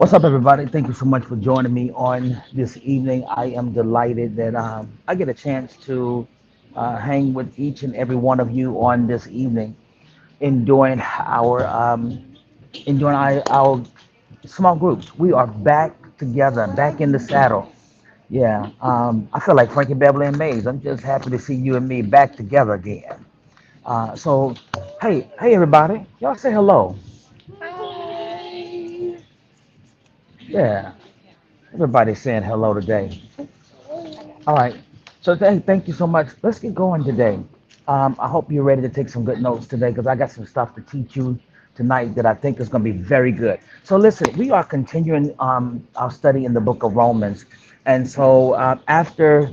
What's up, everybody? Thank you so much for joining me on this evening. I am delighted that I get a chance to hang with each and every one of you on this evening, enjoying our small groups. We are back together, back in the saddle. Yeah, I feel like Frankie Beverly and Mays. I'm just happy to see you and me back together again. So, hey, everybody, y'all say hello. Hi. Yeah, everybody's saying hello today. I got All right. So thank you so much. Let's get going today. I hope you're ready to take some good notes today because I got some stuff to teach you tonight that I think is going to be very good. So listen, we are continuing our study in the book of Romans, and so after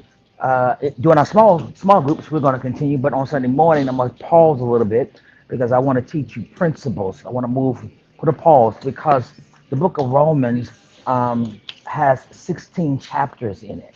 during our small groups, we're going to continue. But on Sunday morning, I'm going to pause a little bit because I want to teach you principles. I want to move put a pause because the book of Romans has 16 chapters in it.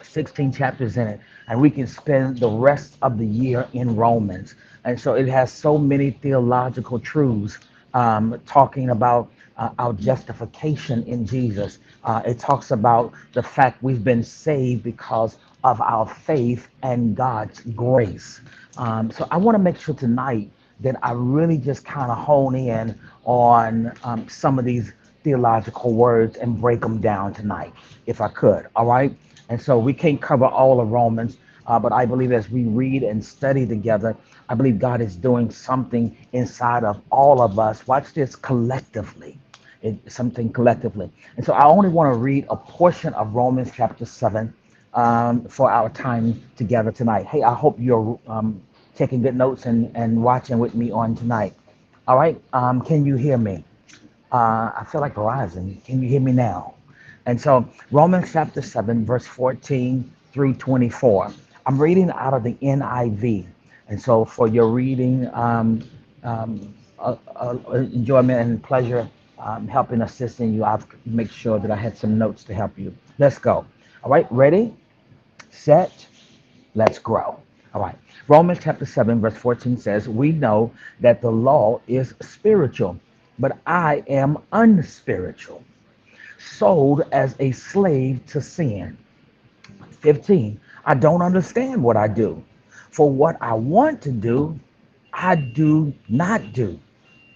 16 chapters in it, and we can spend the rest of the year in Romans. And so it has so many theological truths talking about our justification in Jesus. It talks about the fact we've been saved because of our faith and God's grace. So I want to make sure tonight that I really just kind of hone in on some of these theological words and break them down tonight, if I could. All right. And so we can't cover all of Romans, but I believe as we read and study together, I believe God is doing something inside of all of us. Watch this collectively. Something collectively. And so I only want to read a portion of Romans chapter 7 for our time together tonight. Hey, I hope you're taking good notes and watching with me on tonight. All right. Can you hear me? I feel like Verizon. Can you hear me now? And so Romans chapter 7, verse 14 through 24. I'm reading out of the NIV. And so for your reading enjoyment and pleasure, helping assisting you, I've make sure that I had some notes to help you. Let's go. All right, ready, set, let's grow. All right. Romans chapter 7, verse 14 says, we know that the law is spiritual, but I am unspiritual, sold as a slave to sin. 15. I don't understand what I do. For what I want to do, I do not do.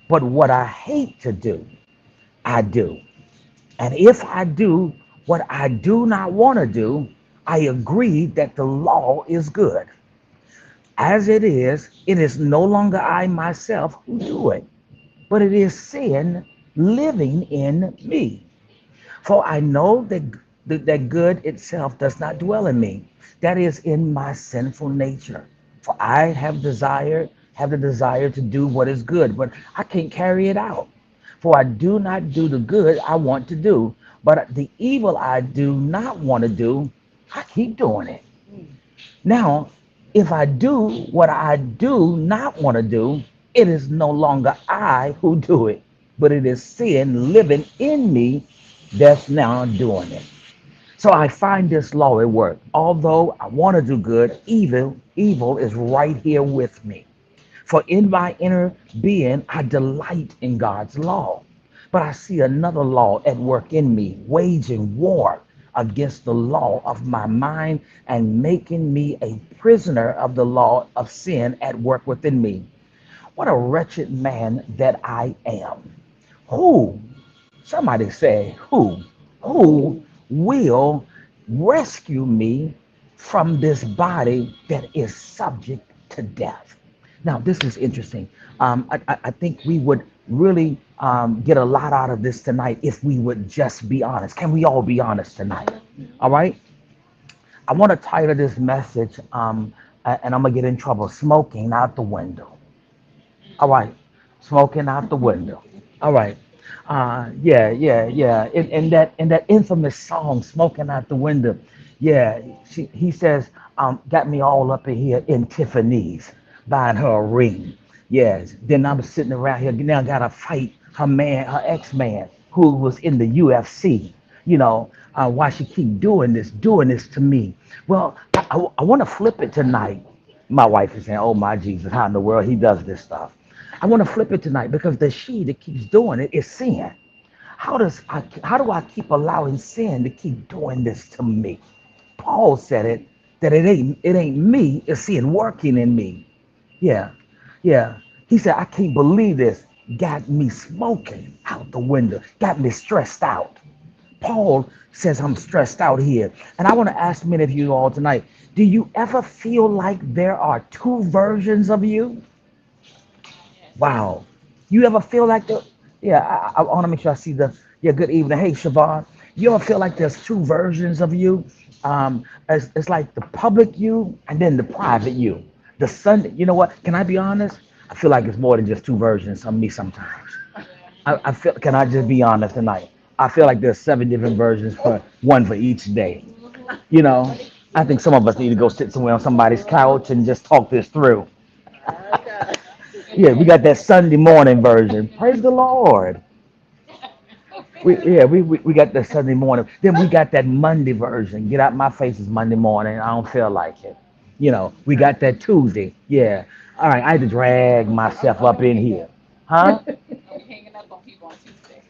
But what I hate to do, I do. And if I do what I do not want to do, I agree that the law is good. As it is no longer I myself who do it, but it is sin living in me. For I know that good itself does not dwell in me, that is in my sinful nature. For I have the desire to do what is good, but I can't carry it out. For I do not do the good I want to do, but the evil I do not want to do, I keep doing it. Now, if I do what I do not want to do, it is no longer I who do it, but it is sin living in me that's now doing it. So I find this law at work. Although I want to do good, evil is right here with me. For in my inner being, I delight in God's law. But I see another law at work in me, waging war against the law of my mind and making me a prisoner of the law of sin at work within me. What a wretched man that I am. Who, somebody say, who will rescue me from this body that is subject to death? Now, this is interesting. I think we would really get a lot out of this tonight if we would just be honest. Can we all be honest tonight? All right. I want to title this message, and I'm going to get in trouble, Smoking Out the Window. All right. Smoking out the window. All right. Yeah. In that infamous song, Smoking Out the Window. Yeah, he says, got me all up in here in Tiffany's, buying her a ring. Yes. Then I'm sitting around here now, got to fight her ex-man, who was in the UFC. Why she keep doing this to me? Well, I want to flip it tonight. My wife is saying, "Oh my Jesus, how in the world he does this stuff?" I want to flip it tonight because the she that keeps doing it is sin. How do I keep allowing sin to keep doing this to me? Paul said it that it ain't me, it's sin working in me. Yeah, yeah. He said, I can't believe this. Got me smoking out the window, got me stressed out. Paul says, I'm stressed out here. And I want to ask many of you all tonight, do you ever feel like there are two versions of you? Wow. You ever feel like the, yeah, I want to make sure I see the, yeah, good evening. Hey, Siobhan. You ever feel like there's two versions of you? It's like the public you and then the private you. The Sunday, you know what? Can I be honest? I feel like it's more than just two versions of me sometimes. I feel, can I just be honest tonight? I feel like there's seven different versions for one for each day. You know, I think some of us need to go sit somewhere on somebody's couch and just talk this through. Yeah, we got that Sunday morning version. Praise the Lord. We got that Sunday morning. Then we got that Monday version. Get out my face, it's Monday morning. I don't feel like it. You know, we got that Tuesday. Yeah. All right, I had to drag myself up in here. Huh?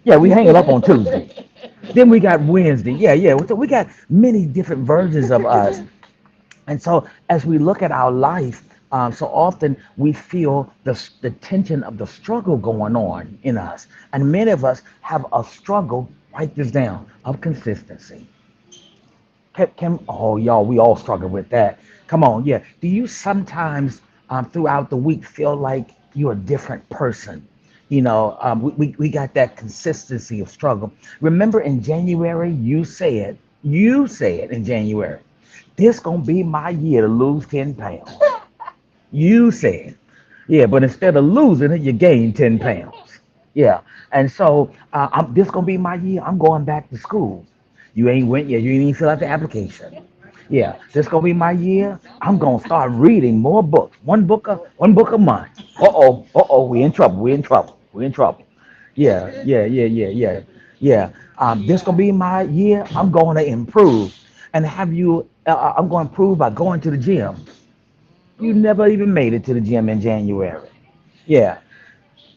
Yeah, we hang it up on Tuesday. Then we got Wednesday. Yeah, yeah. So we got many different versions of us. And so as we look at our life, so often we feel the tension of the struggle going on in us. And many of us have a struggle, write this down, of consistency. Oh, y'all, we all struggle with that. Come on, yeah. Do you sometimes throughout the week feel like you're a different person? You know, we got that consistency of struggle. Remember in January, you said in January, this gonna be my year to lose 10 pounds. You said, yeah, but instead of losing it, you gained 10 pounds. Yeah. And so this gonna be my year. I'm going back to school. You ain't went yet. You ain't even fill out the application. Yeah, this gonna be my year. I'm gonna start reading more books. One book a month. We in trouble. We in trouble. We in trouble. Yeah. This gonna be my year. I'm going to improve. And have you? I'm going to improve by going to the gym. You never even made it to the gym in January. Yeah,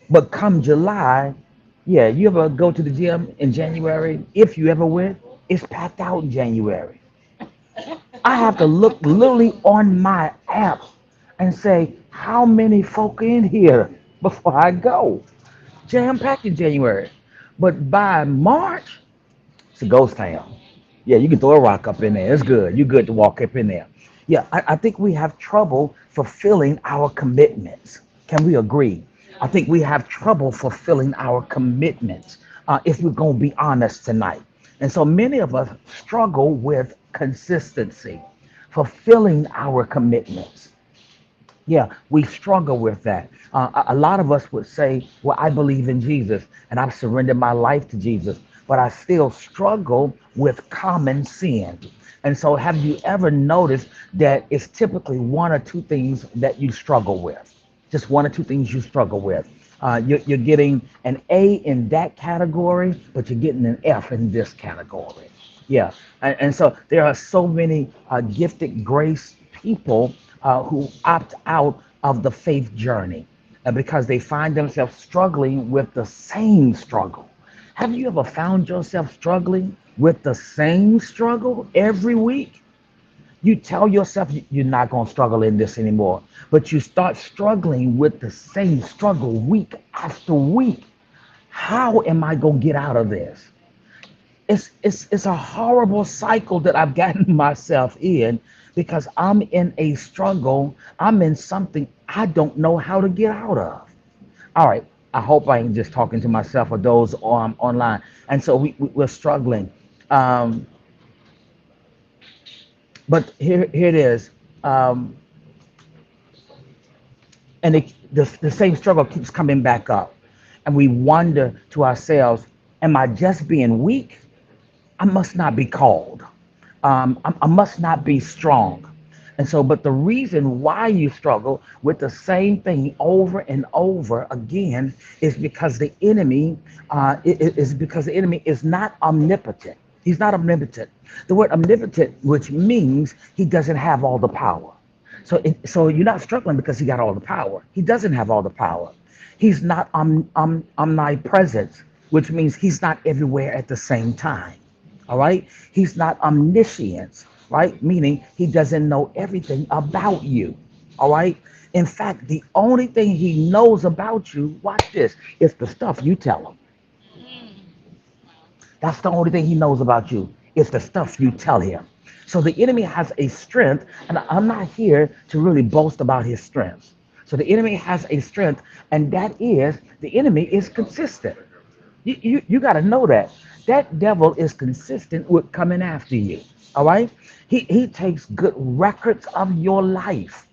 but come July, yeah, you ever go to the gym in January? If you ever went, it's packed out in January. I have to look literally on my app and say, how many folk in here before I go? Jam packed in January. But by March, it's a ghost town. Yeah, you can throw a rock up in there. It's good. You're good to walk up in there. Yeah, I think we have trouble fulfilling our commitments. Can we agree? I think we have trouble fulfilling our commitments if we're going to be honest tonight. And so many of us struggle with consistency, fulfilling our commitments. Yeah, we struggle with that. A lot of us would say, well, I believe in Jesus and I've surrendered my life to Jesus, but I still struggle with common sin. And so, have you ever noticed that it's typically one or two things that you struggle with? Just one or two things you struggle with. You're getting an A in that category, but you're getting an F in this category. Yeah. And so there are so many gifted grace people who opt out of the faith journey because they find themselves struggling with the same struggle. Have you ever found yourself struggling with the same struggle every week? You tell yourself you're not going to struggle in this anymore, but you start struggling with the same struggle week after week. How am I going to get out of this? It's a horrible cycle that I've gotten myself in because I'm in a struggle. I'm in something I don't know how to get out of. All right. I hope I ain't just talking to myself or those online. And so we're struggling. Um, but here it is. Um, and the same struggle keeps coming back up. And we wonder to ourselves, am I just being weak? I must not be called. I must not be strong. And so, but the reason why you struggle with the same thing over and over again is because the enemy is not omnipotent. He's not omnipotent. The word omnipotent, which means he doesn't have all the power. So you're not struggling because he got all the power. He doesn't have all the power. He's not omnipresent. which means he's not everywhere at the same time. All right. He's not omniscient, right? Meaning he doesn't know everything about you. All right. In fact, the only thing he knows about you, watch this, is the stuff you tell him. That's the only thing he knows about you. It's the stuff you tell him. So the enemy has a strength, and I'm not here to really boast about his strengths. So the enemy has a strength, and that is the enemy is consistent. You got to know that. That devil is consistent with coming after you. All right? He takes good records of your life.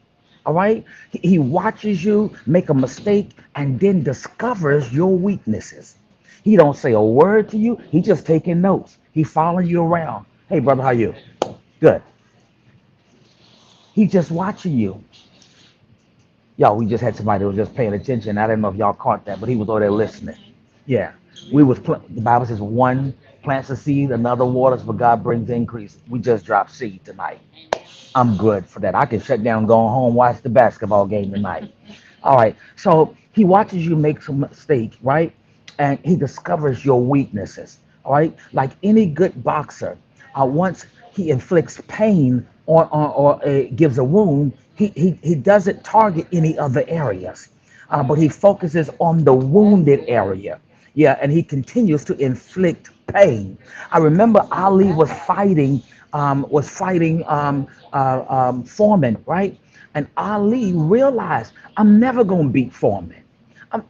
All right? He watches you make a mistake and then discovers your weaknesses. He don't say a word to you. He just taking notes. He following you around. Hey, brother, how you? Good. He just watching you. Y'all, we just had somebody who was just paying attention. I didn't know if y'all caught that, but he was over there listening. Yeah. The Bible says one plants a seed, another waters, but God brings increase. We just dropped seed tonight. I'm good for that. I can shut down, go home, watch the basketball game tonight. All right. So he watches you make some mistake, right? And he discovers your weaknesses. All right. Like any good boxer, once he inflicts pain or gives a wound, he doesn't target any other areas, but he focuses on the wounded area. Yeah, and he continues to inflict pain. I remember Ali was fighting Foreman, right? And Ali realized, I'm never gonna beat Foreman.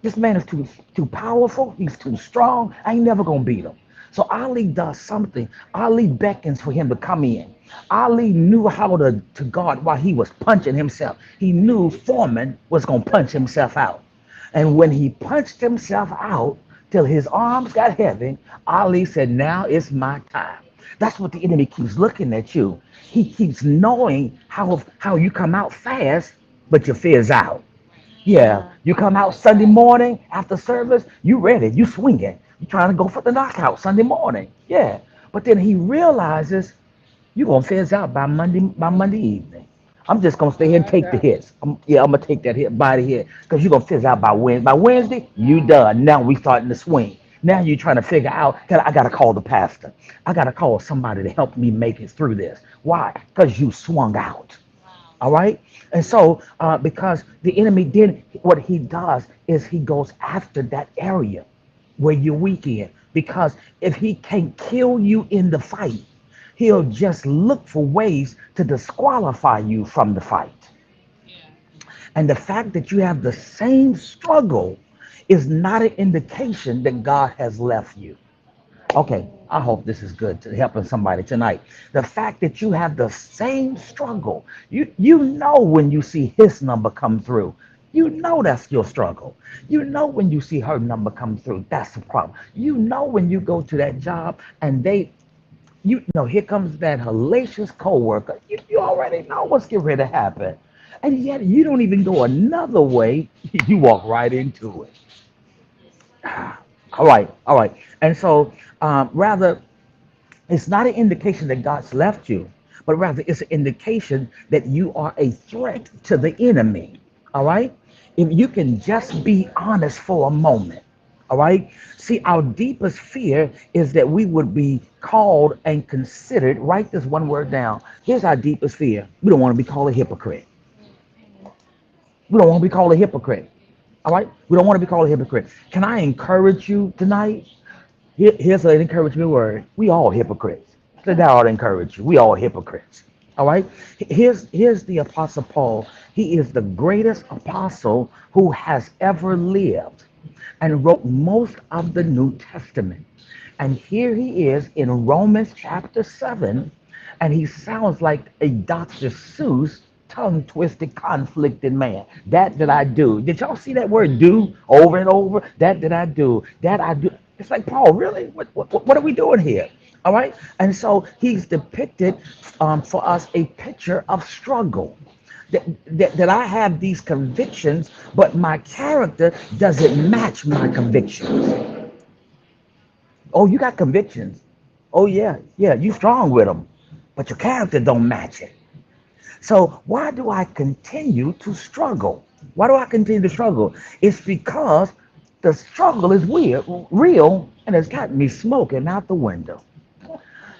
This man is too powerful. He's too strong. I ain't never gonna beat him. So Ali does something. Ali beckons for him to come in. Ali knew how to guard while he was punching himself. He knew Foreman was gonna punch himself out. And when he punched himself out till his arms got heavy, Ali said, now it's my time. That's what the enemy keeps looking at you. He keeps knowing how you come out fast, but your fear's out. Yeah, you come out Sunday morning after service, you ready, you swinging, you trying to go for the knockout Sunday morning. Yeah, but then he realizes you're gonna fizz out by Monday evening. I'm just gonna stay here and take the hits. I'm gonna take that hit, body hit, because you're gonna fizz out by Wednesday. By Wednesday, you done. Now we starting to swing. Now you're trying to figure out, I gotta call the pastor. I gotta call somebody to help me make it through this. Why? Because you swung out. All right. And so, because the enemy did, what he does is he goes after that area where you're weak in. Because if he can't kill you in the fight, he'll just look for ways to disqualify you from the fight. And the fact that you have the same struggle is not an indication that God has left you. Okay, I hope this is good to helping somebody tonight. The fact that you have the same struggle, you know when you see his number come through, you know that's your struggle. You know when you see her number come through, that's the problem. You know when you go to that job and you know, here comes that hellacious coworker. You already know what's getting ready to happen. And yet you don't even go another way. You walk right into it. All right, all right. And so, rather, it's not an indication that God's left you, but rather it's an indication that you are a threat to the enemy. All right? If you can just be honest for a moment. All right? See, our deepest fear is that we would be called and considered. Write this one word down. Here's our deepest fear. We don't want to be called a hypocrite. We don't want to be called a hypocrite. All right? We don't want to be called a hypocrite. Can I encourage you tonight? Here's an encouragement word. We all hypocrites. So that ought to encourage you. We all hypocrites. All right. Here's the Apostle Paul. He is the greatest apostle who has ever lived and wrote most of the New Testament. And here he is in Romans chapter 7, and he sounds like a Dr. Seuss tongue twisted, conflicted man. That I do. Did y'all see that word do over and over? That I do. That I do. It's like, Paul, really? What are we doing here? All right. And so he's depicted for us a picture of struggle. That I have these convictions, but my character doesn't match my convictions. Oh, you got convictions. Oh, yeah, you strong with them, but your character don't match it. So why do I continue to struggle? Why do I continue to struggle? It's because The struggle is weird, real, and it's got me smoking out the window,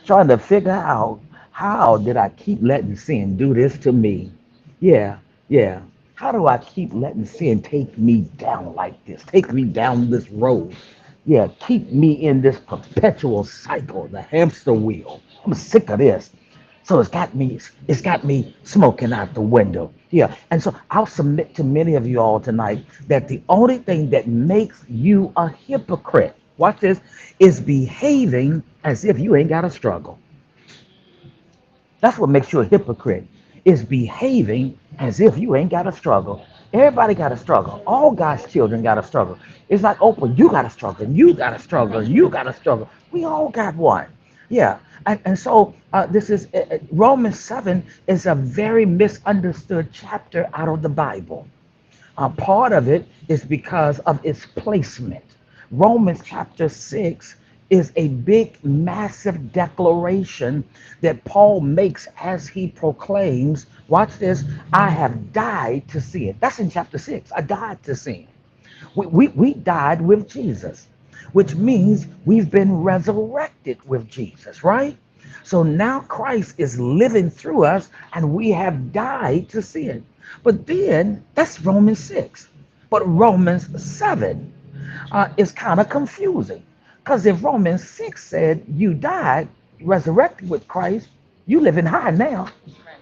trying to figure out how did I keep letting sin do this to me? Yeah, yeah. How do I keep letting sin take me down like this? Take me down this road. Yeah, keep me in this perpetual cycle, the hamster wheel. I'm sick of this. So it's got me smoking out the window. Yeah. And so I'll submit to many of you all tonight that the only thing that makes you a hypocrite, watch this, is behaving as if you ain't got a struggle. That's what makes you a hypocrite, is behaving as if you ain't got a struggle. Everybody got a struggle. All God's children got a struggle. It's like, oh, well, you got a struggle, and you got a struggle, and you got a struggle. We all got one. Yeah. And so this is Romans 7 is a very misunderstood chapter out of the Bible. Part of it is because of its placement. Romans chapter 6 is a big, massive declaration that Paul makes as he proclaims, watch this, I have died to sin. That's in chapter 6. I died to sin. We died with Jesus, which means we've been resurrected with Jesus, right? So now Christ is living through us and we have died to sin. But then that's Romans 6. But Romans 7 is kind of confusing. Because if Romans 6 said you died, resurrected with Christ, you living high now.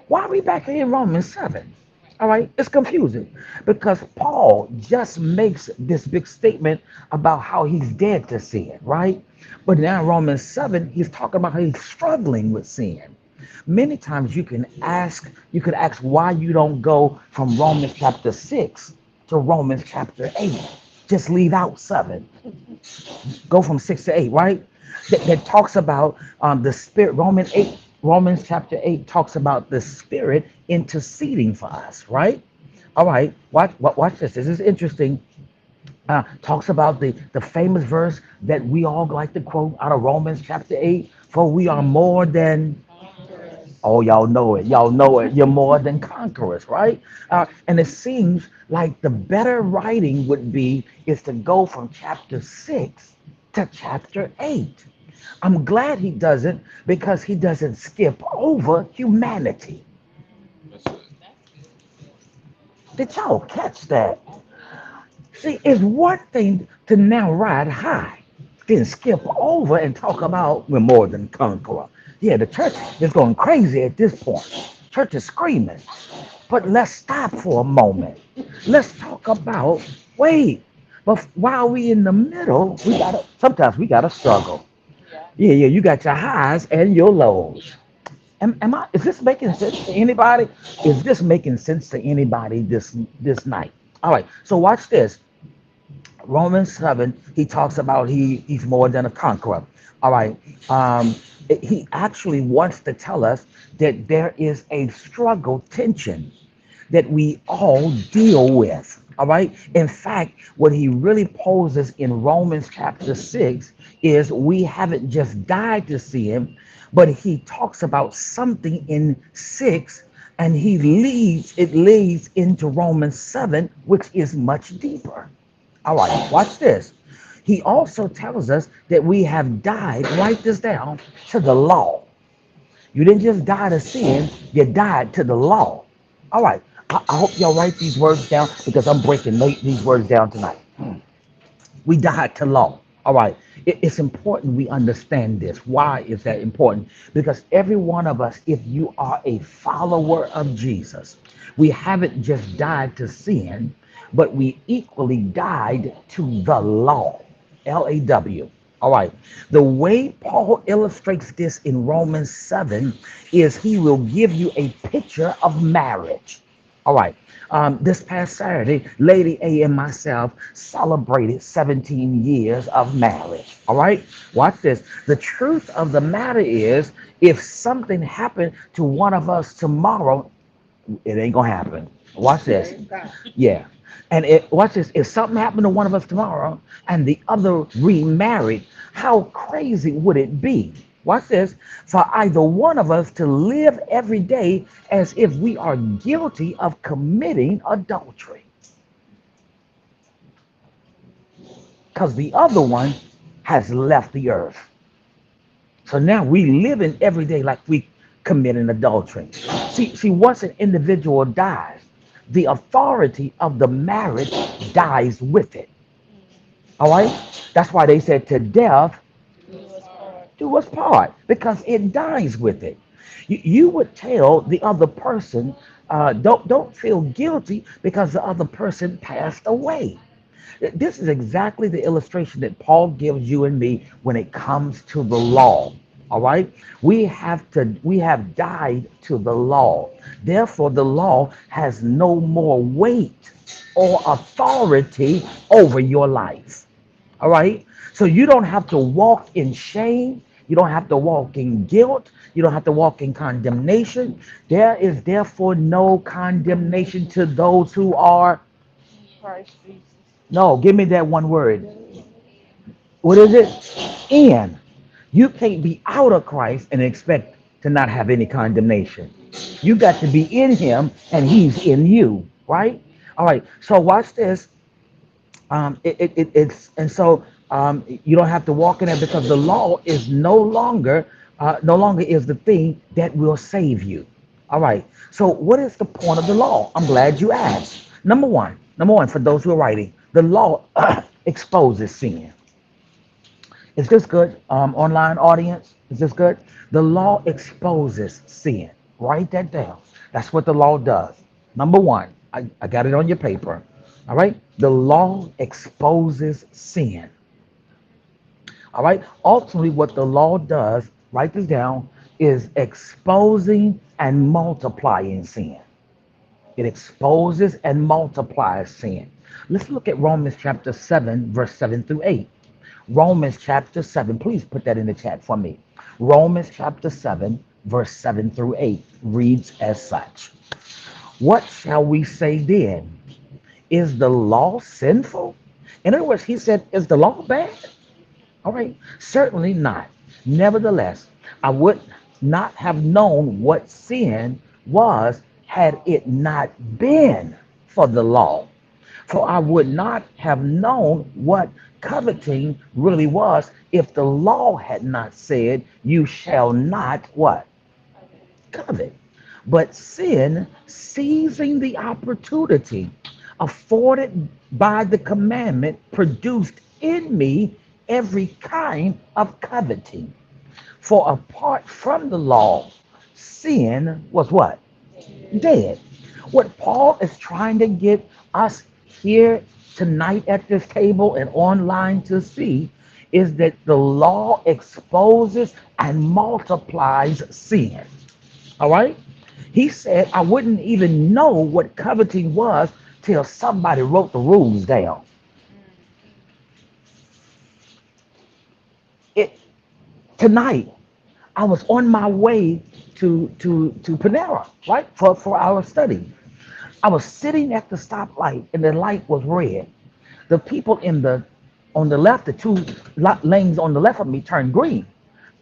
Why are we back here in Romans 7? All right, it's confusing because Paul just makes this big statement about how he's dead to sin, right? But now in Romans 7, he's talking about how he's struggling with sin. Many times you could ask why you don't go from Romans chapter 6 to Romans chapter 8. Just leave out 7. Go from 6 to 8, right? That talks about the spirit. Romans chapter 8 talks about the spirit interceding for us, right? All right, watch this. This is interesting. Talks about the famous verse that we all like to quote out of Romans chapter 8. For we are more than, oh, y'all know it. Y'all know it. You're more than conquerors, right? And it seems like the better writing would be is to go from chapter 6 to chapter 8. I'm glad he doesn't because he doesn't skip over humanity. Did y'all catch that? See, it's one thing to now ride high, then skip over and talk about we're more than conqueror. Yeah, the church is going crazy at this point. Church is screaming. But let's stop for a moment. Let's talk about, wait, but while we in the middle, sometimes we gotta struggle. Yeah, yeah, you got your highs and your lows. Is this making sense to anybody? Is this making sense to anybody this night? All right, so watch this. Romans 7, he talks about he's more than a conqueror. All right. He actually wants to tell us that there is a struggle tension that we all deal with. All right. In fact, what he really poses in Romans chapter 6 is we haven't just died to sin, but he talks about something in 6 and it leads into Romans 7, which is much deeper. All right, watch this. He also tells us that we have died, write this down, to the law. You didn't just die to sin, you died to the law. All right, I hope y'all write these words down because I'm breaking these words down tonight. We died to law. All right, it's important we understand this. Why is that important? Because every one of us, if you are a follower of Jesus, we haven't just died to sin, but we equally died to the law. LAW. All right. The way Paul illustrates this in Romans 7 is he will give you a picture of marriage. All right. This past Saturday, Lady A and myself celebrated 17 years of marriage. All right. Watch this. The truth of the matter is, if something happened to one of us tomorrow, it ain't going to happen. Watch this. Yeah. And watch this. If something happened to one of us tomorrow and the other remarried, how crazy would it be? Watch this. For either one of us to live every day as if we are guilty of committing adultery. because the other one has left the earth. So now we live in every day like we committing adultery. See, once an individual dies, the authority of the marriage dies with it. All right? That's why they said to death Do us part. do us part, because it dies with it. You would tell the other person, don't feel guilty because the other person passed away. This is exactly the illustration that Paul gives you and me when it comes to the law. All right? We have died to the law. Therefore, the law has no more weight or authority over your life. All right? So you don't have to walk in shame. You don't have to walk in guilt. You don't have to walk in condemnation. There is therefore no condemnation to those who are. Christ Jesus. No, give me that one word. What is it? In. You can't be out of Christ and expect to not have any condemnation. You got to be in him and he's in you, right? All right. So watch this. It's and so you don't have to walk in it because the law is no longer is the thing that will save you. All right. So what is the point of the law? I'm glad you asked. Number one, for those who are writing, the law exposes sin. Is this good, online audience? Is this good? The law exposes sin. Write that down. That's what the law does. Number one, I got it on your paper. All right? The law exposes sin. All right? Ultimately, what the law does, write this down, is exposing and multiplying sin. It exposes and multiplies sin. Let's look at Romans chapter 7, verse 7 through 8. Romans chapter 7, please put that in the chat for me. Romans chapter 7, verse 7 through 8 reads as such. What shall we say then? Is the law sinful? In other words, he said, is the law bad? All right, certainly not. Nevertheless, I would not have known what sin was had it not been for the law. For I would not have known what coveting really was if the law had not said, you shall not what? Covet. But sin, seizing the opportunity afforded by the commandment, produced in me every kind of coveting. For apart from the law, sin was what? Dead. What Paul is trying to get us here tonight at this table and online to see is that the law exposes and multiplies sin. All right? He said, I wouldn't even know what coveting was till somebody wrote the rules down. It tonight, I was on my way to Panera, right? For our study. I was sitting at the stoplight and the light was red. The people in the on the left, the two lanes on the left of me turned green.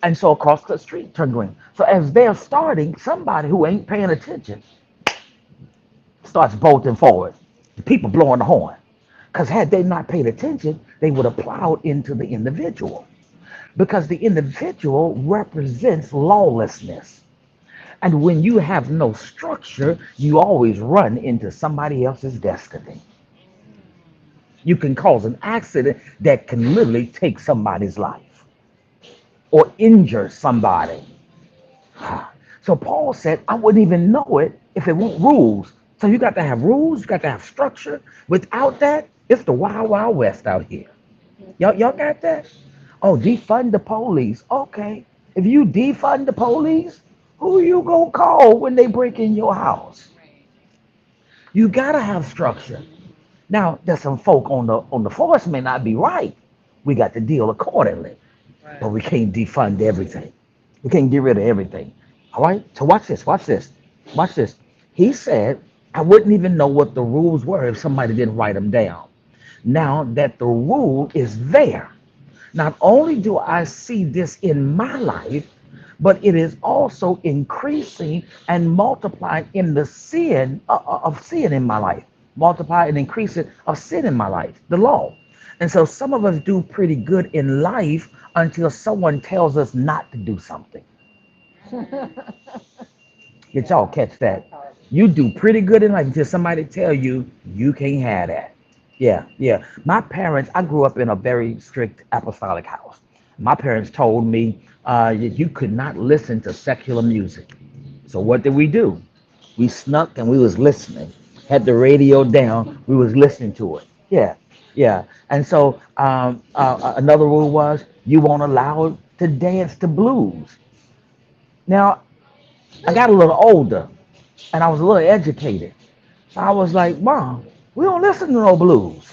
And so across the street turned green. So as they're starting, somebody who ain't paying attention starts bolting forward. The people blowing the horn. Because had they not paid attention, they would have plowed into the individual. Because the individual represents lawlessness. And when you have no structure, you always run into somebody else's destiny. You can cause an accident that can literally take somebody's life or injure somebody. So Paul said, I wouldn't even know it if it weren't rules. So you got to have rules, you got to have structure. Without that, it's the wild, wild west out here. Y'all got that? Oh, defund the police. Okay. If you defund the police, who you gonna call when they break in your house? You gotta have structure. Now, there's some folk on the force may not be right. We got to deal accordingly. But we can't defund everything. We can't get rid of everything. All right? So watch this, watch this, watch this. He said, I wouldn't even know what the rules were if somebody didn't write them down. Now that the rule is there, not only do I see this in my life, but it is also increasing and multiplying in the sin of sin in my life. Multiply and increase it of sin in my life, the law. And so some of us do pretty good in life until someone tells us not to do something. Did y'all catch that? You do pretty good in life until somebody tell you you can't have that. Yeah, yeah. My parents, I grew up in a very strict apostolic house. My parents told me that you could not listen to secular music. So what did we do? We snuck and we was listening. Had the radio down. We was listening to it. Yeah, yeah. And so another rule was you weren't allowed to dance to blues. Now I got a little older and I was a little educated. So I was like, Mom, we don't listen to no blues.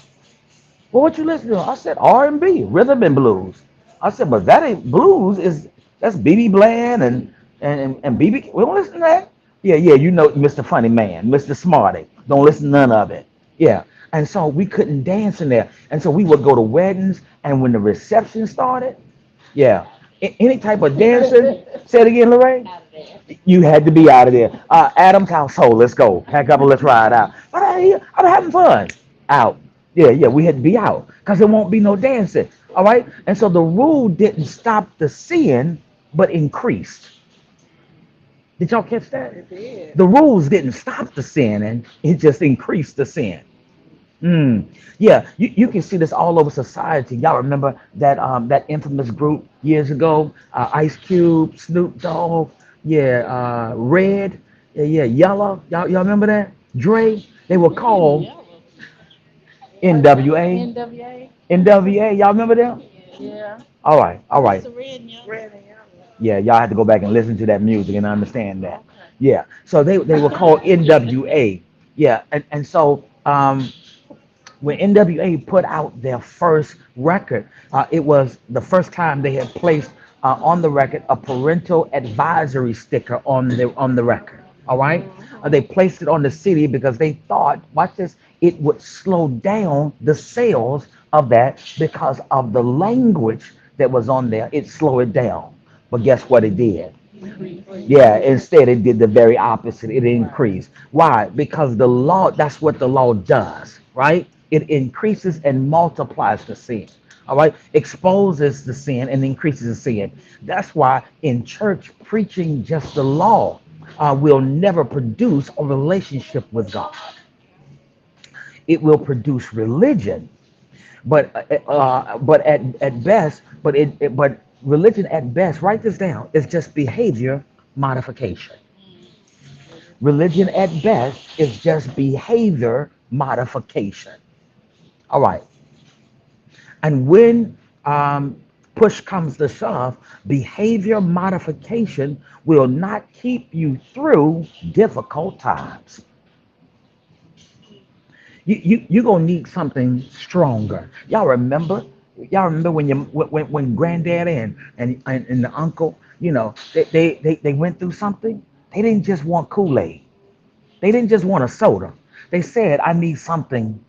Well, what you listen to? I said R&B, rhythm and blues. I said, but that ain't blues. Is that's BB Bland and BB. We don't listen to that. Yeah, yeah. You know, Mr. Funny Man, Mr. Smarty. Don't listen to none of it. Yeah. And so we couldn't dance in there. And so we would go to weddings, and when the reception started, yeah, any type of dancing. Say it again, Lorraine. You had to be out of there. Adam's household. Let's go. Pack up and let's ride out. But I'm having fun. Out. Yeah, yeah. We had to be out because there won't be no dancing. All right. And so the rule didn't stop the sin, but increased. Did y'all catch that? It did. The rules didn't stop the sin, and it just increased the sin. Mm. Yeah, you can see this all over society. Y'all remember that infamous group years ago? Ice Cube, Snoop Dogg, yeah, Red, yeah, yeah, Yellow. Y'all remember that? Dre. They were Red and called yellow. NWA. NWA. NWA. Y'all remember them? Yeah. All right, all What's right. the red and yellow? Red and yellow. Yeah, y'all had to go back and listen to that music and understand that. Okay. Yeah, so they were called NWA. Yeah, and so when NWA put out their first record, it was the first time they had placed on the record a parental advisory sticker on the record. All right, they placed it on the CD because they thought, watch this, it would slow down the sales of that because of the language that was on there. It slowed it down. But guess what it did? Increase. Yeah, instead it did the very opposite. It increased. Why? Because the law, that's what the law does, right? It increases and multiplies the sin. All right, exposes the sin and increases the sin. That's why in church, preaching just the law will never produce a relationship with God. It will produce religion, but at best, but religion at best, write this down, is just behavior modification. Religion at best is just behavior modification. All right. And when push comes to shove, behavior modification will not keep you through difficult times. You're gonna need something stronger. Y'all remember when when granddad and the uncle, they went through something. They didn't just want Kool-Aid. They didn't just want a soda. They said, I need something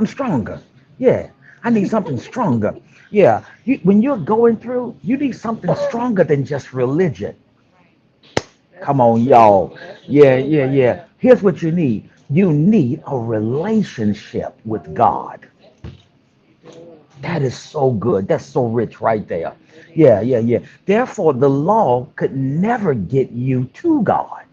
stronger. Yeah, I need something stronger. Yeah, when you're going through, you need something stronger than just religion. That's Come the on, truth. y'all. That's the Yeah, truth yeah, right yeah. there. Here's what you need. You need a relationship with God. You do. That is so good. That's so rich right there. It Yeah, is. yeah, yeah. Therefore, the law could never get you to God.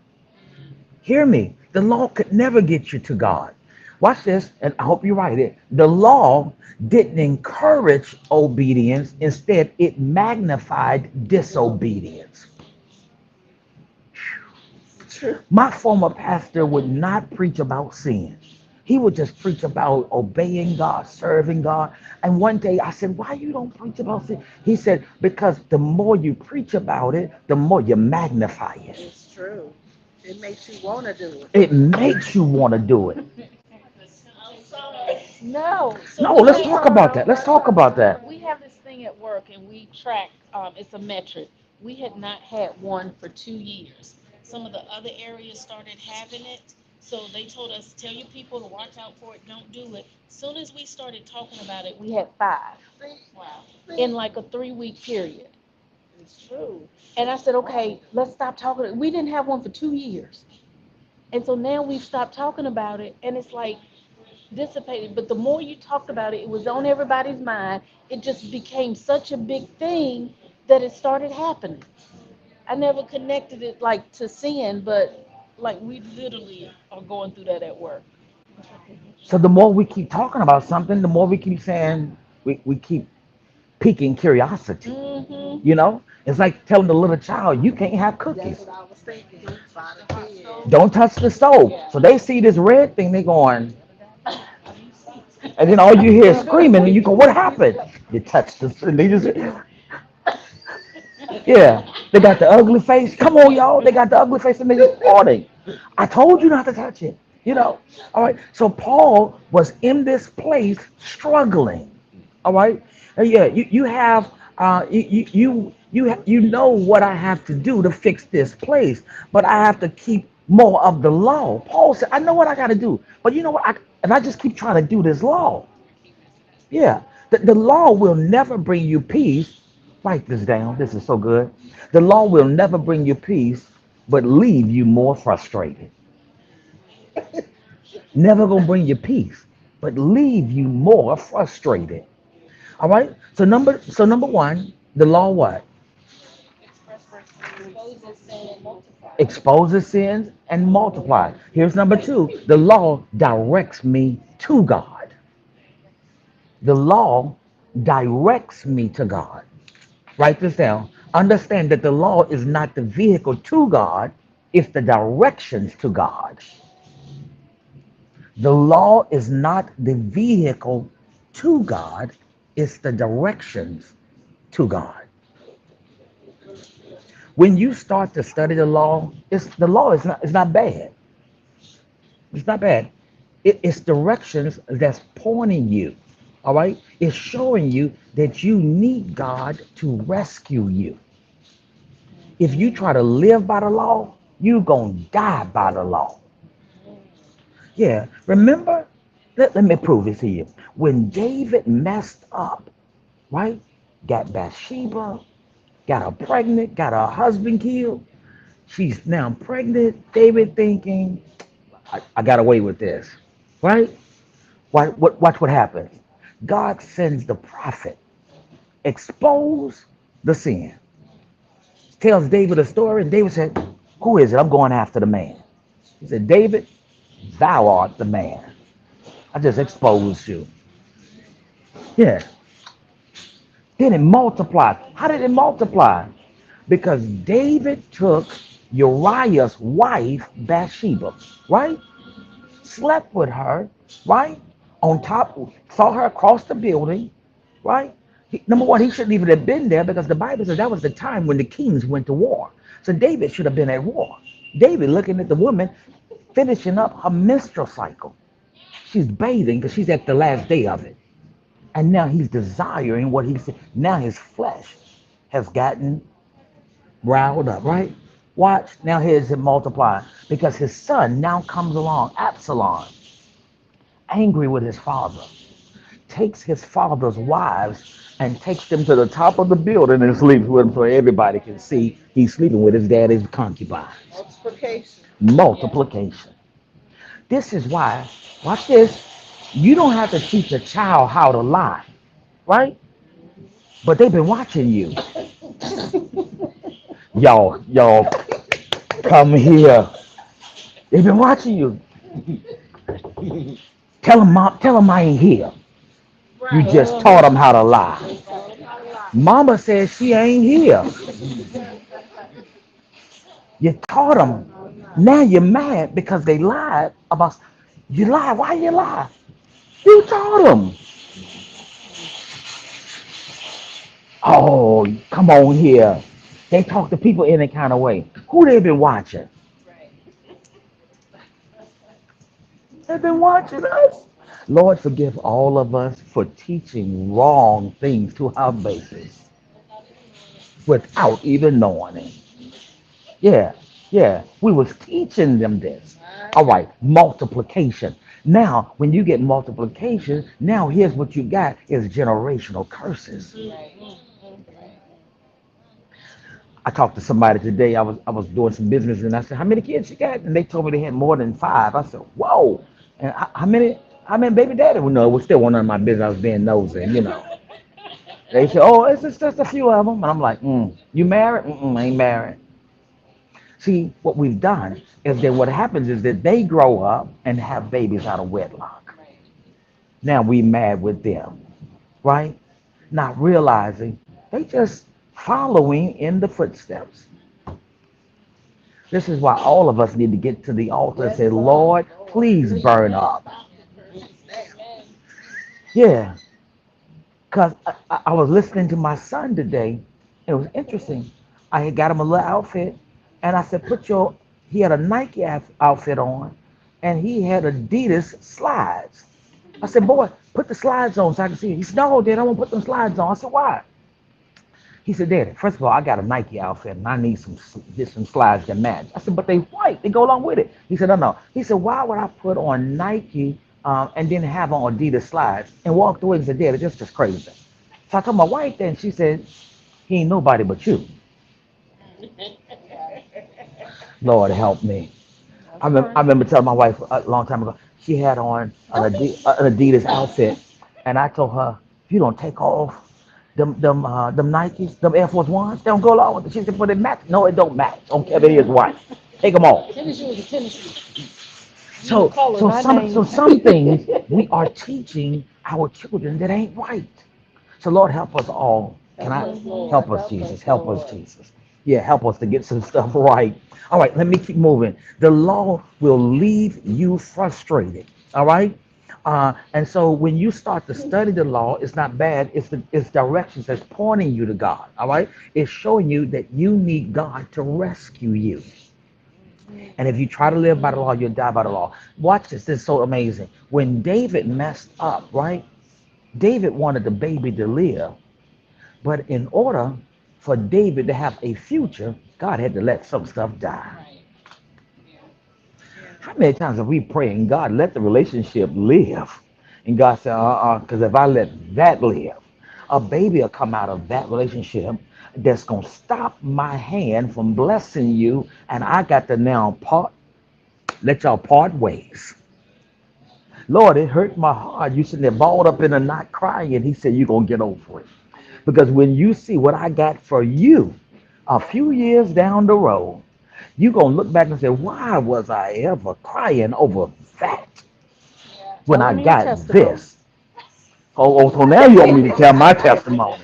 Hear me. The law could never get you to God. Watch this, and I hope you write it. The law didn't encourage obedience, instead, it magnified disobedience. True. My former pastor would not preach about sin. He would just preach about obeying God, serving God. And one day I said, why you don't preach about sin? He said, because the more you preach about it, the more you magnify it. It's true. It makes you want to do it. It makes you want to do it. No. So No, we let's have talk about that. Let's talk about that. we have this thing at work and we track it's a metric. We had not had one for 2 years. Some of the other areas started having it. So they told us, tell your people to watch out for it, don't do it. Soon as we started talking about it, we had five. Wow. In like a 3 week period. It's true. And I said, okay, let's stop talking. We didn't have one for 2 years. And so now we've stopped talking about it. And it's like dissipated. But the more you talked about it, it was on everybody's mind. It just became such a big thing that it started happening. I never connected it like to sin, but like we literally are going through that at work. So the more we keep talking about something, the more we keep saying, we keep piquing curiosity. Mm-hmm. You know, it's like telling the little child, you can't have cookies. That's what I was thinking. By the kid. Don't touch the stove. So they see this red thing, they going, and then all you hear is screaming, and you go, what happened? You touched the, and they just, yeah, they got the ugly face. Come on, y'all. They got the ugly face and they just parting. I told you not to touch it. You know. All right. So Paul was in this place struggling. All right. Yeah. You have you know what I have to do to fix this place, but I have to keep more of the law. Paul said, I know what I got to do, but you know what? If I just keep trying to do this law, yeah, the law will never bring you peace. Write this down. This is so good. The law will never bring you peace, but leave you more frustrated. Never gonna bring you peace, but leave you more frustrated. All right. So number one, the law what? Exposes sins and multiply. Here's number two. The law directs me to God. The law directs me to God. Write this down. Understand that the law is not the vehicle to God, it's the directions to God. The law is not the vehicle to God, it's the directions to God. When you start to study the law is not bad. It's not bad. It's directions that's pointing you. All right? It's showing you that you need God to rescue you. If you try to live by the law, you're going to die by the law. Yeah. Remember? Let me prove this to you. When David messed up, right? Got Bathsheba, got her pregnant, got her husband killed. She's now pregnant. David thinking, I got away with this, right? Watch what happens. God sends the prophet, expose the sin, tells David a story, and David said, who is it? I'm going after the man. He said, David, thou art the man. I just exposed you. Yeah. Then it multiplied. How did it multiply? Because David took Uriah's wife, Bathsheba, right? Slept with her, right? On top, saw her across the building, right? Number one, he shouldn't even have been there because the Bible says that was the time when the kings went to war. So David should have been at war. David looking at the woman finishing up her menstrual cycle. She's bathing because she's at the last day of it. And now he's desiring what he said. Now his flesh has gotten riled up, right? Watch, now here's it multiply. Because his son now comes along, Absalom, angry with his father, takes his father's wives and takes them to the top of the building and sleeps with them so everybody can see he's sleeping with his daddy's concubine. Multiplication. Multiplication. This is why, watch this, you don't have to teach a child how to lie, right? But they've been watching you. Y'all, come here. They've been watching you. Tell them I ain't here. You Right. just taught them how to lie. Taught them how to lie. Mama says she ain't here. You taught them. Now you're mad because they lied about. You lie. Why you lie? You taught them. Oh, come on here. They talk to people any kind of way. Who they been watching? They've been watching us. Lord, forgive all of us for teaching wrong things to our babies without even knowing it. Yeah, yeah. We was teaching them this. All right, multiplication. Now, when you get multiplication, now here's what you got is generational curses. I talked to somebody today. I was doing some business and I said, how many kids you got? And they told me they had more than five. I said, whoa. And how many? I mean, baby daddy would know. It was still one of my business. I was being nosy, you know. They say, oh, it's just a few of them. And I'm like, you married? I ain't married. See, what we've done is that what happens is that they grow up and have babies out of wedlock. Now we mad with them, right? Not realizing they just following in the footsteps. This is why all of us need to get to the altar and say, Lord, please burn up. Yeah, because I was listening to my son today. It was interesting. I had got him a little outfit, and I said, he had a Nike outfit on, and he had Adidas slides. I said, boy, put the slides on so I can see it. He said, no, Dad, I won't put them slides on. I said, why? He said, Daddy, first of all, I got a Nike outfit and I need get some slides that match. I said, but they white. They go along with it. He said, no, no. He said, why would I put on Nike and then have on Adidas slides? And walked away and said, Daddy, that's just crazy. So I told my wife then, she said, he ain't nobody but you. Lord help me. I remember telling my wife a long time ago, she had on an Adidas outfit. And I told her, if you don't take off them Nikes, them Air Force Ones, they don't go along with it. She said, but it match. No, it don't match. Don't care if it is white. Take them off. So some things we are teaching our children that ain't right. So Lord help us all. Can I help us, Jesus? Help us, Jesus. Yeah, help us to get some stuff right. All right, let me keep moving. The law will leave you frustrated. All right. And so when you start to study the law, it's not bad. It's directions that's pointing you to God. All right. It's showing you that you need God to rescue you. And if you try to live by the law, you'll die by the law. Watch this. This is so amazing. When David messed up, right? David wanted the baby to live. But in order for David to have a future, God had to let some stuff die. How many times have we prayed and God let the relationship live? And God said, because if I let that live, a baby will come out of that relationship that's going to stop my hand from blessing you. And I got to now let y'all part ways. Lord, it hurt my heart. You sitting there balled up in a knot crying. He said, you're going to get over it. Because when you see what I got for you a few years down the road, you're going to look back and say, why was I ever crying over that when I got this? So now you want me to tell my testimony.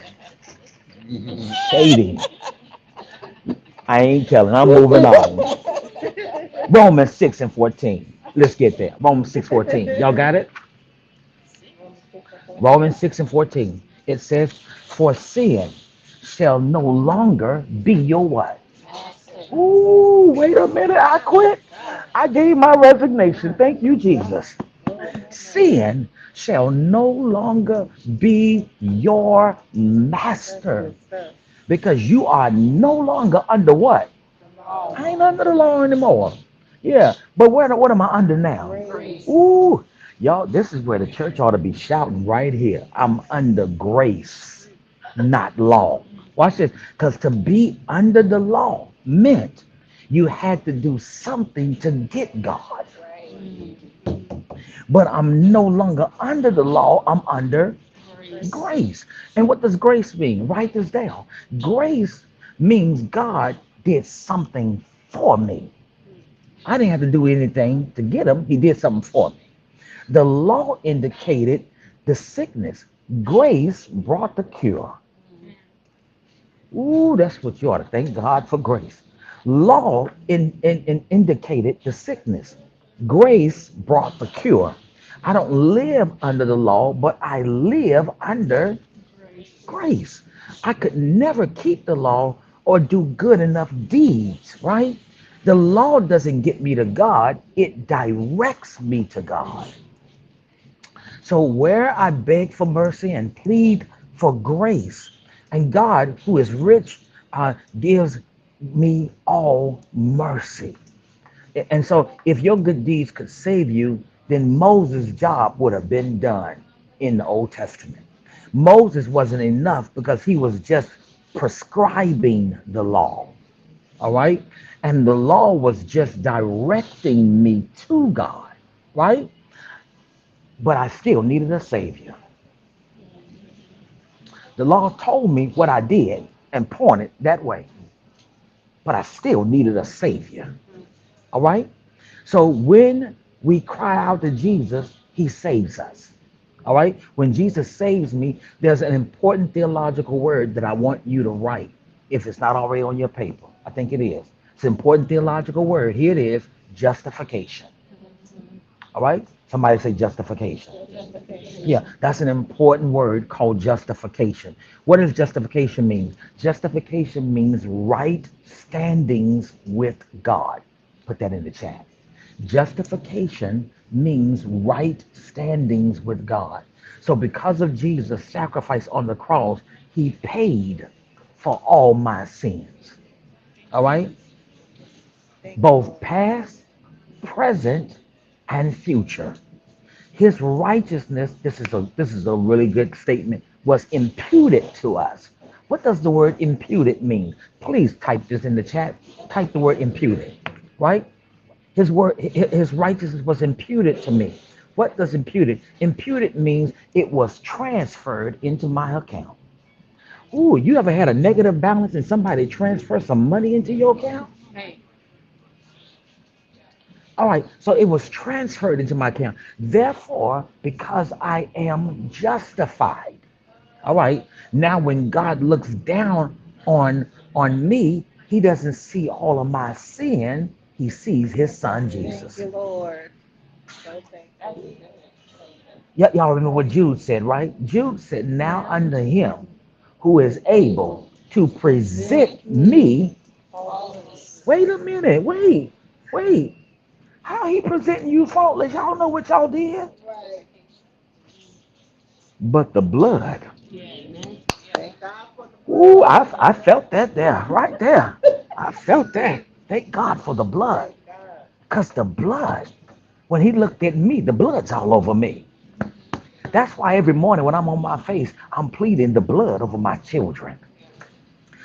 Shady. I ain't telling. I'm moving on. Romans 6 and 14. Let's get there. Romans 6:14. Y'all got it? Romans 6 and 14. It says, for sin shall no longer be your what? Ooh, wait a minute. I quit. I gave my resignation. Thank you, Jesus. Sin shall no longer be your master because you are no longer under what? I ain't under the law anymore. Yeah, but what am I under now? Ooh, y'all, this is where the church ought to be shouting right here. I'm under grace, not law. Watch this, because to be under the law meant you had to do something to get God. But I'm no longer under the law, I'm under grace. And what does grace mean? Write this down. Grace means God did something for me. I didn't have to do anything to get him. He did something for me. The law indicated the sickness. Grace brought the cure. Ooh, that's what you ought to thank God for grace. Law indicated the sickness. Grace brought the cure. I don't live under the law, but I live under grace. I could never keep the law or do good enough deeds, right? The law doesn't get me to God, it directs me to God. So where I beg for mercy and plead for grace, and God, who is rich, gives me all mercy. And so if your good deeds could save you, then Moses' job would have been done in the Old Testament. Moses wasn't enough because he was just prescribing the law. All right? And the law was just directing me to God. Right? but I still needed a Savior. The law told me what I did and pointed that way, but I still needed a Savior. All right? So when we cry out to Jesus, he saves us. All right? When Jesus saves me, there's an important theological word that I want you to write if it's not already on your paper. I think it is. It's an important theological word. Here it is, justification. All right? Somebody say justification. Yeah, that's an important word called justification. What does justification mean? Justification means right standings with God. Put that in the chat. Justification means right standings with God. So because of Jesus' sacrifice on the cross, he paid for all my sins. All right? Both past, present, and future. His righteousness, this is a really good statement, was imputed to us. What does the word imputed mean? Please type this in the chat. Type the word imputed, right? His righteousness was imputed to me. What does imputed? Imputed means it was transferred into my account. Ooh, you ever had a negative balance and somebody transferred some money into your account? Hey, All right, so it was transferred into my account. Therefore, because I am justified. All right, now when God looks down on me, he doesn't see all of my sin. He sees his son Thank Jesus. you, Lord. So thank that's you. good. Y'all remember what Jude said, right? Jude said, now unto him who is able to present me. Faultless. Wait a minute, wait. How he presenting you faultless? Y'all know what y'all did? Right. But the blood. Yeah, amen. Thank God for the Ooh, blood. I felt that there, right there. I felt that. Thank God for the blood. Thank God. Because the blood, when he looked at me, the blood's all over me. That's why every morning when I'm on my face, I'm pleading the blood over my children.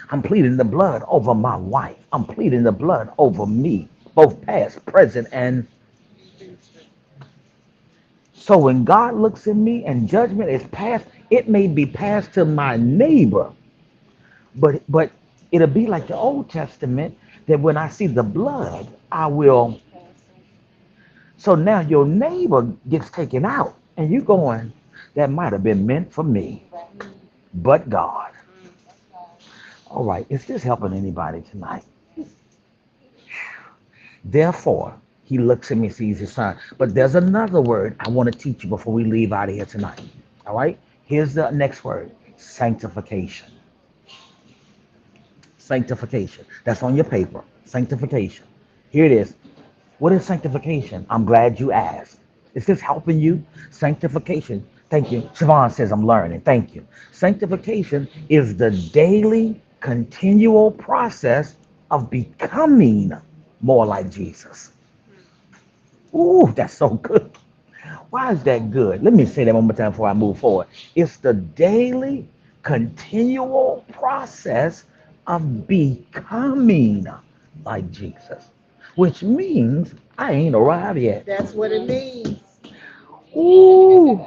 I'm pleading the blood over my wife. I'm pleading the blood over me, both past, present, and so when God looks at me and judgment is passed, it may be passed to my neighbor, but it'll be like the Old Testament that when I see the blood, I will. So now your neighbor gets taken out, and you're going, that might have been meant for me, but God. All right, is this helping anybody tonight? Therefore, he looks at me and sees his son. But there's another word I want to teach you before we leave out of here tonight. All right? Here's the next word, sanctification. Sanctification. That's on your paper. Sanctification. Here it is. What is sanctification? I'm glad you asked. Is this helping you? Sanctification. Thank you. Siobhan says I'm learning. Thank you. Sanctification is the daily, continual process of becoming more like Jesus. Ooh, that's so good. Why is that good? Let me say that one more time before I move forward. It's the daily, continual process of becoming like Jesus, which means I ain't arrived yet. That's what it means. Ooh,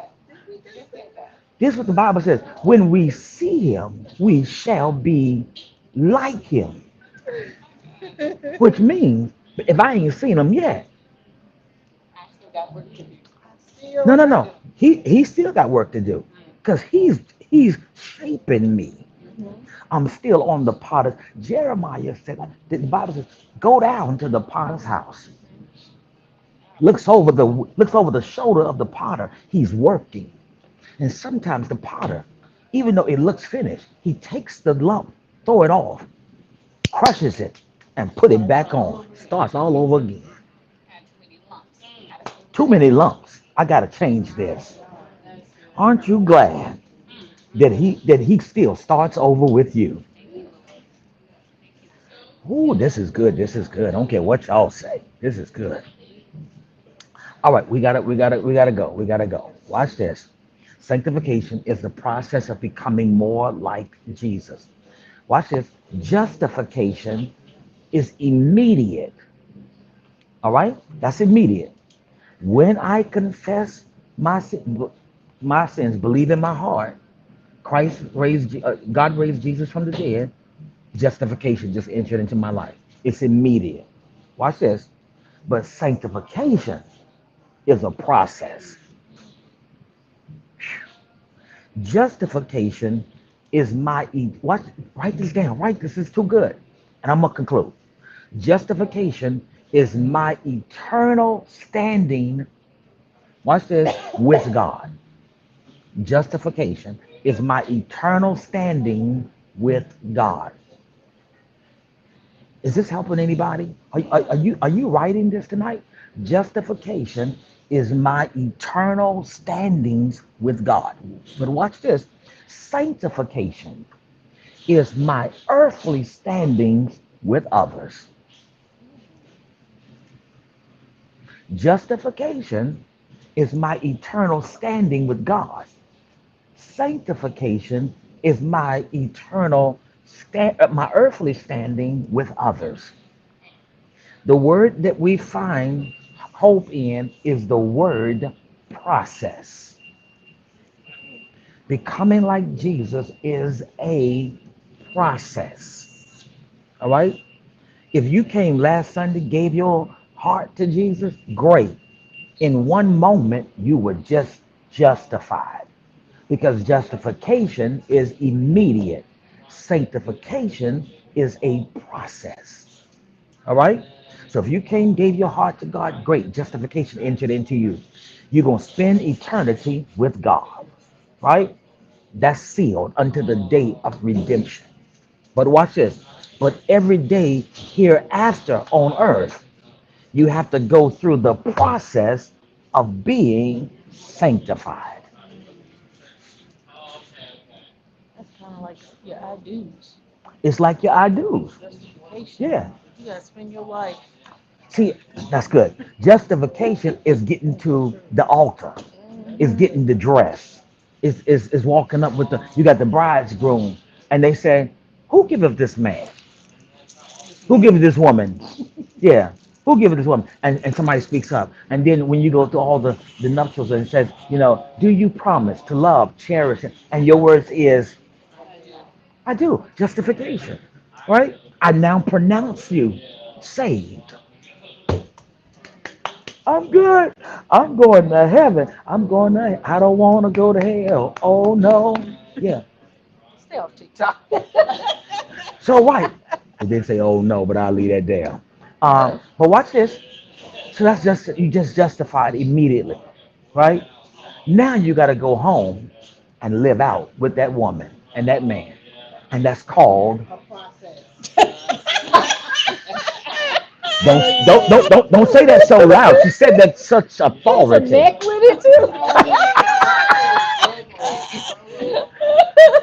this is what the Bible says. When we see him, we shall be like him, which means if I ain't seen him yet, I still got work to do. Still no. got He still got work to do because he's shaping me. I'm still on the potter's. Jeremiah said, the Bible says, go down to the potter's house. Looks over the shoulder of the potter. He's working. And sometimes the potter, even though it looks finished, he takes the lump, throw it off, crushes it, and put it back on. Starts all over again. Had too many lumps. Too many lumps. I gotta change this. That's good. Aren't you glad that he still starts over with you? Thank you, Lord. Thank you, Lord. Ooh, this is good. This is good. I don't care what y'all say. This is good. All right, we gotta go. We gotta go. Watch this. Sanctification is the process of becoming more like Jesus. Watch this. Justification is immediate. All right? That's immediate. When I confess My sin, my sins, believe in my heart. God raised Jesus from the dead. Justification just entered into my life. It's immediate. Watch this. But sanctification is a process. Justification is what? Write this down. Write this is too good. And I'm gonna conclude. Justification is my eternal standing. Watch this with God. Justification is my eternal standing with God. Is this helping anybody? Are you writing this tonight? Justification is my eternal standings with God. But watch this. Sanctification is my earthly standings with others. Justification is my eternal standing with God. Sanctification is my my earthly standing with others. The word that we find hope in is the word process. Becoming like Jesus is a process. All right? If you came last Sunday, gave your heart to Jesus, great. In one moment, you were just justified because justification is immediate. Sanctification is a process. All right? So if you came, gave your heart to God, great. Justification entered into you. You're going to spend eternity with God. Right? That's sealed unto the day of redemption. But watch this. But every day hereafter on earth, you have to go through the process of being sanctified. That's kind of like your I do's. It's like your I do's. Justification. Yeah. You gotta spend your life. See, that's good. Justification is getting to the altar, is Hmm. getting the dress, is walking up with you got the bridegroom, and they say, who giveth this man? This Who woman. giveth this woman? Yeah. Who giveth this woman? And somebody speaks up. And then when you go through all the nuptials and it says, do you promise to love, cherish, and your words is, I do. I do. Justification. Right? I now pronounce you saved. I'm good. I'm going to heaven. I don't want to go to hell. Oh no. Yeah. Stay off TikTok. So right. It didn't say oh no, but I'll leave that there. But watch this. So that's just you just justified immediately, right? Now you got to go home and live out with that woman and that man, and that's called A process. don't say that so loud. She said that such There's a authority. neck with it too.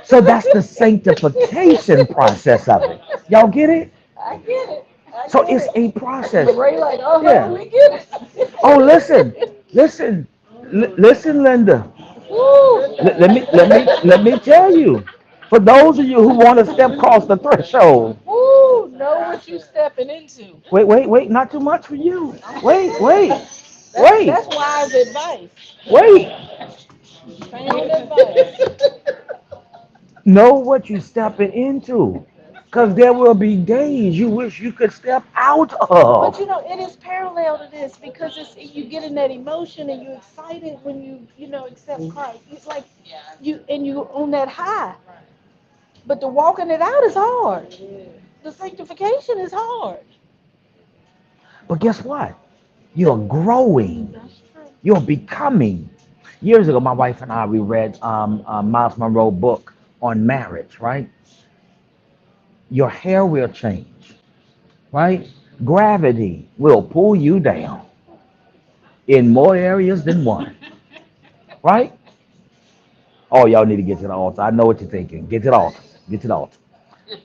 So that's the sanctification process of it. Y'all get it? I get it. I So get it's it. a process. Ray like, oh, Yeah. we get Oh, listen, it. listen, listen, Linda. Woo. Let me tell you. For those of you who want to step across the threshold, Woo. Know what you stepping into. wait, not too much for you. I'm just Wait, saying. wait, wait, That's wise advice. wait. Sound advice. Know what you stepping into. Because there will be days you wish you could step out But of. it is parallel to this because it's you get in that emotion and you're excited when you accept Christ. It's like you on that high. But the walking it out is hard. The sanctification is hard. But guess what? You're growing. That's true. You're becoming. Years ago, my wife and I, we read Miles Monroe book on marriage, right? Your hair will change, right? Gravity will pull you down in more areas than one, right? Oh, y'all need to get to the altar. I know what you're thinking. Get to the altar. Get to the altar.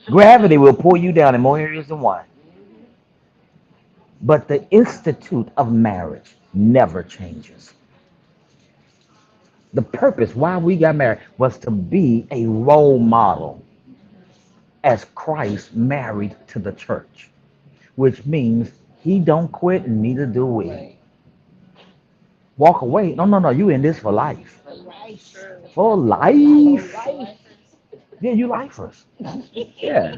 Gravity will pull you down in more areas than one. But the institute of marriage never changes. The purpose why we got married was to be a role model as Christ married to the church, which means he don't quit and neither do we. walk away. No, no, no. You in this for life. For life. For For life. life. Yeah, you lifers. Yeah.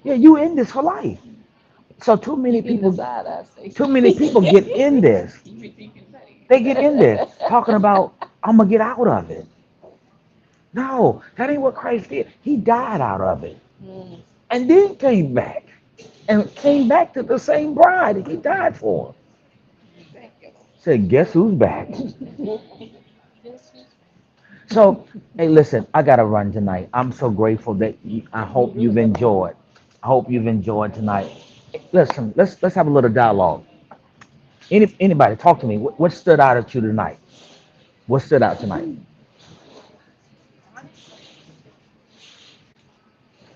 Yeah, you in this for life. So too many people get in this. They get in this talking about I'm gonna get out of it. No, that ain't what Christ did. He died out of it Mm. and then came back and came back to the same bride that he died for. Said, guess who's back? This is So, hey, listen, I gotta run tonight. I'm so grateful that I hope you've enjoyed. I hope you've enjoyed tonight. Listen, let's have a little dialogue. Anybody, talk to me. What stood out at you tonight? What stood out tonight?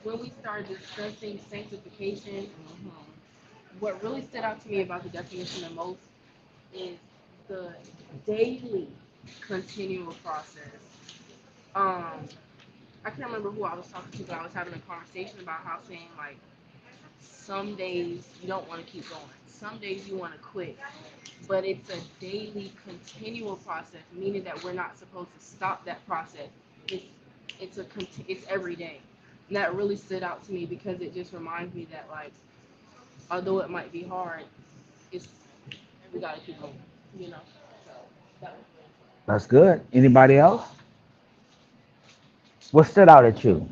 When we started discussing sanctification, what really stood out to me about the definition the most is the daily continual process. Um, I can't remember who I was talking to, but I was having a conversation about how saying like some days you don't want to keep going, some days you want to quit, but it's a daily continual process, meaning that we're not supposed to stop that process. It's it's every day. And that really stood out to me because it just reminds me that like although it might be hard, it's we gotta keep going, you know. So that was really cool. That's good. Anybody else? What stood out at you?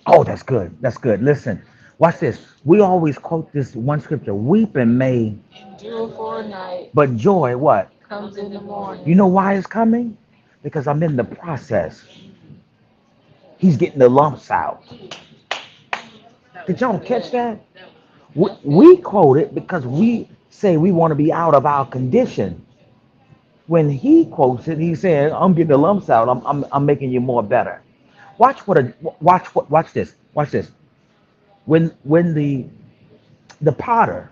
Oh, that's good. That's good. Listen, watch this. We always quote this one scripture: "Weeping may, endure for a night, but joy what? comes in the You morning. know why it's coming? Because I'm in the process. He's getting the lumps out. That Did was y'all catch good. that? That was good. We quote it because we say we want to be out of our condition. When he quotes it, he's saying, "I'm getting the lumps out. I'm making you more better." Watch this. Watch this. When the potter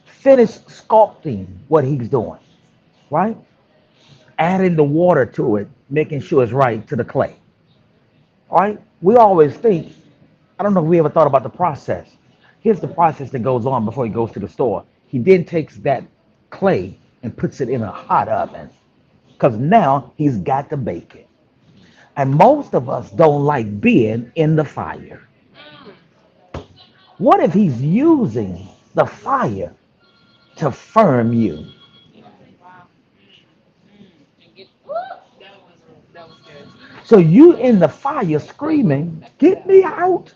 finished sculpting what he's doing, right? Adding the water to it, making sure it's right to the clay. Right? We always think, I don't know if we ever thought about the process. Here's the process that goes on before he goes to the store. He then takes that clay and puts it in a hot oven because now he's got to bake it. And most of us don't like being in the fire. What if he's using the fire to firm you? Wow. And get That was good. So you in the fire screaming, get me out,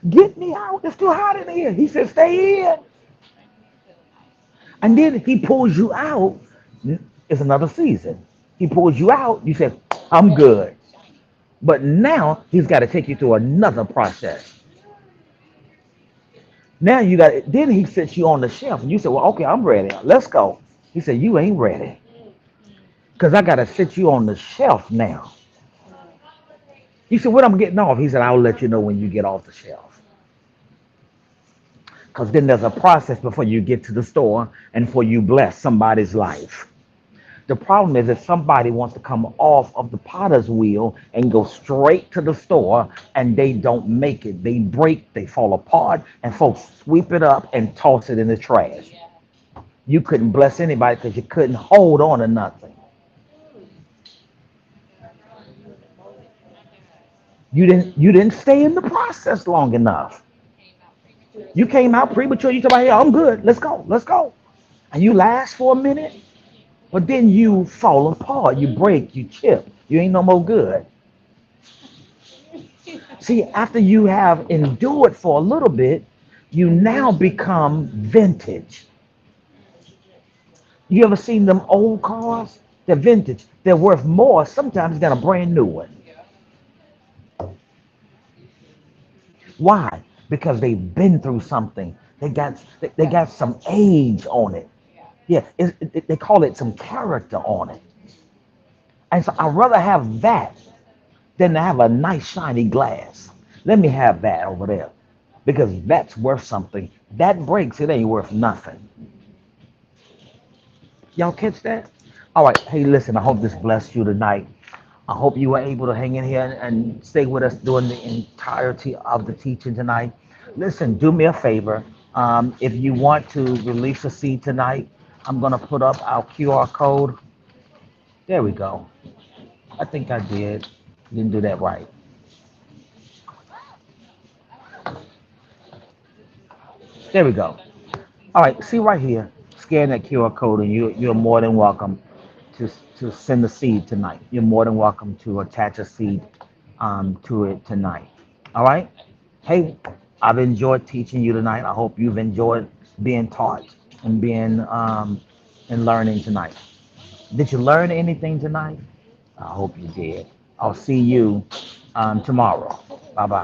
get me out. It's too hot in here. He said, stay in. And then he pulls you out. It's another season. He pulls you out. You said, I'm good. But now he's got to take you through another process. Now you got, then he sets you on the shelf and you said, well, okay, I'm ready. Let's go. He said, you ain't ready because I got to sit you on the shelf now. You said, when I'm getting off? He said, I'll let you know when you get off the shelf. Because then there's a process before you get to the store and before you bless somebody's life. The problem is if somebody wants to come off of the potter's wheel and go straight to the store and they don't make it, they break, they fall apart, and folks sweep it up and toss it in the trash. You couldn't bless anybody because you couldn't hold on to nothing. You didn't stay in the process long enough. You came out premature. You talk about, hey, I'm good. Let's go. Let's go. And you last for a minute, but then you fall apart. You break. You chip. You ain't no more good. See, after you have endured for a little bit, you now become vintage. You ever seen them old cars? They're vintage. They're worth more sometimes than a brand new one. Why? Because they've been through something. They got some age on it. Yeah, they call it some character on it. And so I'd rather have that than to have a nice shiny glass. Let me have that over there because that's worth something. That breaks, it ain't worth nothing. Y'all catch that? All right. Hey, listen, I hope this blessed you tonight. I hope you were able to hang in here and stay with us during the entirety of the teaching tonight. Listen, do me a favor. If you want to release a seed tonight, I'm going to put up our QR code. There we go. I think I did. Didn't do that right. There we go. All right, see right here. Scan that QR code, and you're more than welcome to to send a seed tonight. You're more than welcome to attach a seed to it tonight. All right. Hey, I've enjoyed teaching you tonight. I hope you've enjoyed being taught and being and learning tonight. Did you learn anything tonight? I hope you did. I'll see you tomorrow.